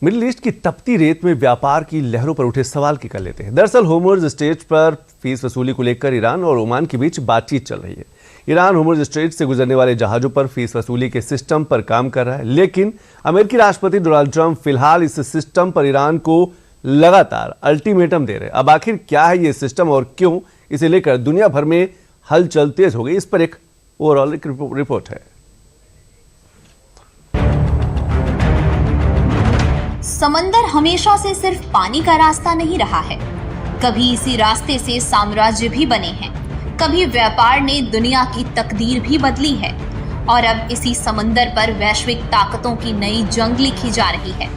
Middle east की तपती रेत में व्यापार की लहरों पर उठे सवाल की कर लेते हैं। दरअसल होर्मुज़ स्ट्रेट पर फीस वसूली को लेकर ईरान और ओमान के बीच बातचीत चल रही है। ईरान होर्मुज़ स्ट्रेट से गुजरने वाले जहाजों पर फीस वसूली के सिस्टम पर काम कर रहा है, लेकिन अमेरिकी राष्ट्रपति डोनाल्ड ट्रंप फिलहाल इस सिस्टम पर ईरान को लगातार अल्टीमेटम दे रहे हैं। अब आखिर क्या है ये सिस्टम और क्यों इसे लेकर दुनिया भर में हलचल तेज हो गई, इस पर एक ओवरऑल रिपोर्ट है। समंदर हमेशा से सिर्फ पानी का रास्ता नहीं रहा है। कभी इसी रास्ते से साम्राज्य भी बने हैं, कभी व्यापार ने दुनिया की तकदीर भी बदली है और अब इसी समंदर पर वैश्विक ताकतों की नई जंग लिखी जा रही है।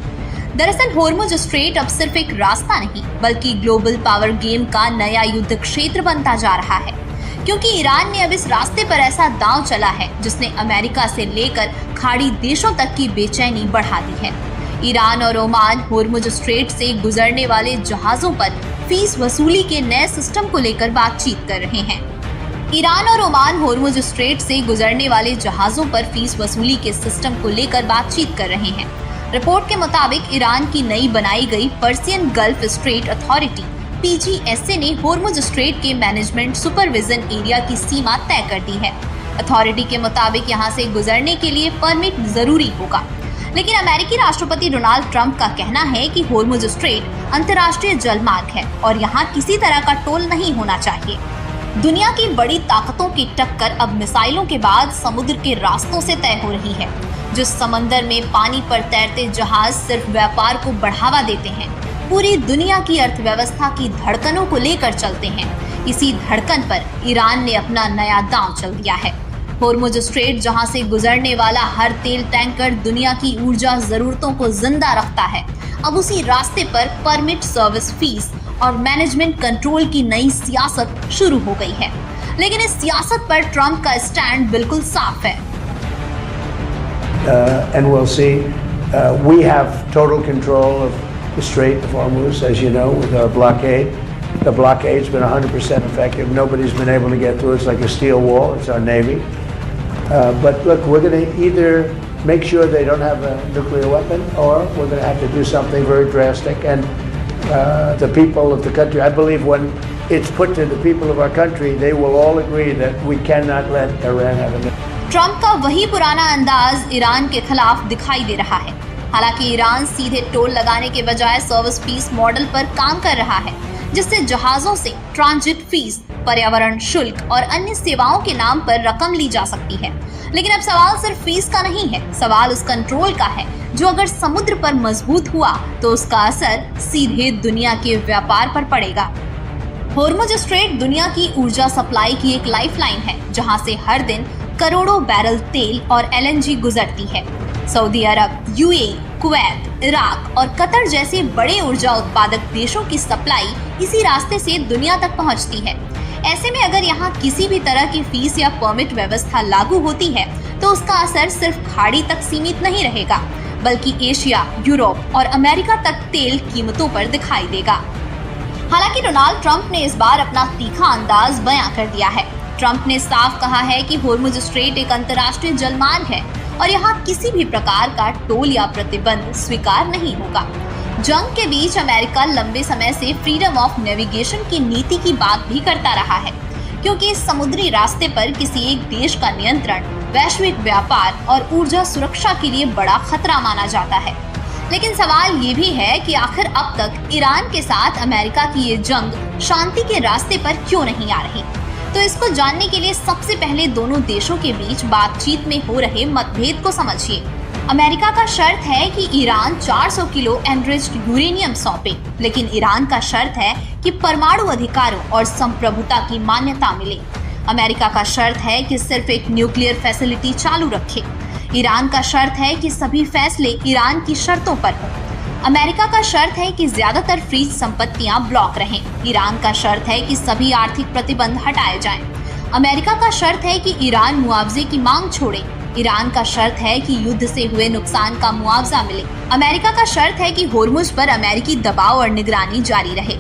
दरअसल होर्मुज़ स्ट्रेट अब सिर्फ एक रास्ता नहीं बल्कि ग्लोबल पावर गेम का नया युद्ध क्षेत्र बनता जा रहा है, क्योंकि ईरान ने अब इस रास्ते पर ऐसा दांव चला है जिसने अमेरिका से लेकर खाड़ी देशों तक की बेचैनी बढ़ा दी है। ईरान और ओमान होर्मुज़ स्ट्रेट से गुजरने वाले जहाजों पर फीस वसूली के नए सिस्टम को लेकर बातचीत कर रहे हैं। ईरान और ओमान होर्मुज़ स्ट्रेट से गुजरने वाले जहाजों पर फीस वसूली के सिस्टम को लेकर बातचीत कर रहे हैं। रिपोर्ट के मुताबिक ईरान की नई बनाई गई Persian gulf straight authority PGSA ने होर्मुज़ स्ट्रेट के मैनेजमेंट सुपरविजन एरिया की सीमा तय कर दी है। अथॉरिटी के मुताबिक यहाँ से गुजरने के लिए परमिट जरूरी होगा, लेकिन अमेरिकी राष्ट्रपति डोनाल्ड ट्रंप का कहना है कि होर्मुज़ स्ट्रेट अंतर्राष्ट्रीय जलमार्ग है और यहाँ किसी तरह का टोल नहीं होना चाहिए। दुनिया की बड़ी ताकतों की टक्कर अब मिसाइलों के बाद समुद्र के रास्तों से तय हो रही है। जिस समंदर में पानी पर तैरते जहाज सिर्फ व्यापार को बढ़ावा देते हैं, पूरी दुनिया की अर्थव्यवस्था की धड़कनों को लेकर चलते हैं, इसी धड़कन पर ईरान ने अपना नया दांव चल दिया है। होर्मुज़ स्ट्रेट जहां से गुजरने वाला हर तेल टैंकर दुनिया की ऊर्जा जरूरतों को जिंदा रखता है, अब उसी रास्ते पर परमिट, सर्विस फीस और मैनेजमेंट कंट्रोल की नई सियासत शुरू हो गई है। लेकिन इस सियासत पर ट्रंप का स्टैंड बिल्कुल साफ है। And we'll see. We have total control of the Strait of Hormuz, as you know, with our blockade. The blockade's been 100% effective. Nobody's been able to get through. It's like a steel wall. It's our Navy. But look, we're going to either make sure they don't have a nuclear weapon, or we're going to have to do something very drastic. And the people of the country, I believe when it's put to the people of our country, they will all agree that we cannot let Iran have a nuclear. Trump का वही पुराना अंदाज Iran के खिलाफ दिखाई दे रहा है। हालांकि ईरान सीधे टोल लगाने के बजाय सर्विस फीस मॉडल पर काम कर रहा है, जिससे जहाजों से ट्रांजिट फीस, पर्यावरण शुल्क और अन्य सेवाओं के नाम पर रकम ली जा सकती है। लेकिन अब सवाल सिर्फ फीस का नहीं है, सवाल उस कंट्रोल का है जो अगर समुद्र पर मजबूत हुआ तो उसका असर सीधे दुनिया के व्यापार पर पड़ेगा। होर्मुज़ स्ट्रेट दुनिया की ऊर्जा सप्लाई की एक लाइफलाइन है, जहां से हर दिन करोड़ों बैरल तेल और LNG गुजरती है। सऊदी अरब, UAE, कुवैत, इराक और कतर जैसे बड़े ऊर्जा उत्पादक देशों की सप्लाई इसी रास्ते से दुनिया तक पहुंचती है। ऐसे में अगर यहाँ किसी भी तरह की फीस या परमिट व्यवस्था लागू होती है तो उसका असर सिर्फ खाड़ी तक सीमित नहीं रहेगा, बल्कि एशिया, यूरोप और अमेरिका तक तेल कीमतों पर दिखाई देगा। हालांकि डोनाल्ड ट्रंप ने इस बार अपना तीखा अंदाज बयां कर दिया है। ट्रंप ने साफ कहा है कि होर्मुज़ स्ट्रेट एक अंतर्राष्ट्रीय जलमार्ग है और यहाँ किसी भी प्रकार का टोल या प्रतिबंध स्वीकार नहीं होगा। जंग के बीच अमेरिका लंबे समय से फ्रीडम ऑफ नेविगेशन की नीति की बात भी करता रहा है, क्योंकि इस समुद्री रास्ते पर किसी एक देश का नियंत्रण वैश्विक व्यापार और ऊर्जा सुरक्षा के लिए बड़ा खतरा माना जाता है। लेकिन सवाल ये भी है कि आखिर अब तक ईरान के साथ अमेरिका की ये जंग शांति के रास्ते पर क्यों नहीं आ रही? तो इसको जानने के लिए सबसे पहले दोनों देशों के बीच बातचीत में हो रहे मतभेद को समझिए। अमेरिका का शर्त है कि ईरान 400 किलो एनरिच्ड यूरेनियम सौंपे, लेकिन ईरान का शर्त है कि परमाणु अधिकारों और संप्रभुता की मान्यता मिले। अमेरिका का शर्त है कि सिर्फ एक न्यूक्लियर फैसिलिटी चालू रखे। ईरान का शर्त है कि सभी फैसले ईरान की शर्तों पर हों। अमेरिका का शर्त है कि ज्यादातर फ्रीज संपत्तियां ब्लॉक रहें। ईरान का शर्त है कि सभी आर्थिक प्रतिबंध हटाए जाएं। अमेरिका का शर्त है कि ईरान मुआवजे की मांग छोड़े। ईरान का शर्त है कि युद्ध से हुए नुकसान का मुआवजा मिले। अमेरिका का शर्त है कि होर्मुज़ पर अमेरिकी दबाव और निगरानी जारी रहे।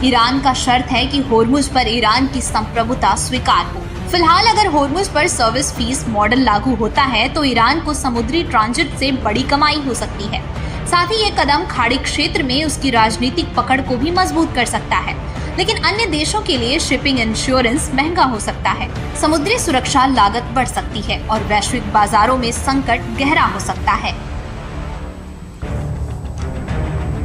ईरान का शर्त है कि होर्मुज़ पर ईरान की संप्रभुता स्वीकार हो। फिलहाल अगर होर्मुज़ पर सर्विस फीस मॉडल लागू होता है तो ईरान को समुद्री ट्रांजिट से बड़ी कमाई हो सकती है। साथ ही ये कदम खाड़ी क्षेत्र में उसकी राजनीतिक पकड़ को भी मजबूत कर सकता है। लेकिन अन्य देशों के लिए शिपिंग इंश्योरेंस महंगा हो सकता है, समुद्री सुरक्षा लागत बढ़ सकती है और वैश्विक बाजारों में संकट गहरा हो सकता है।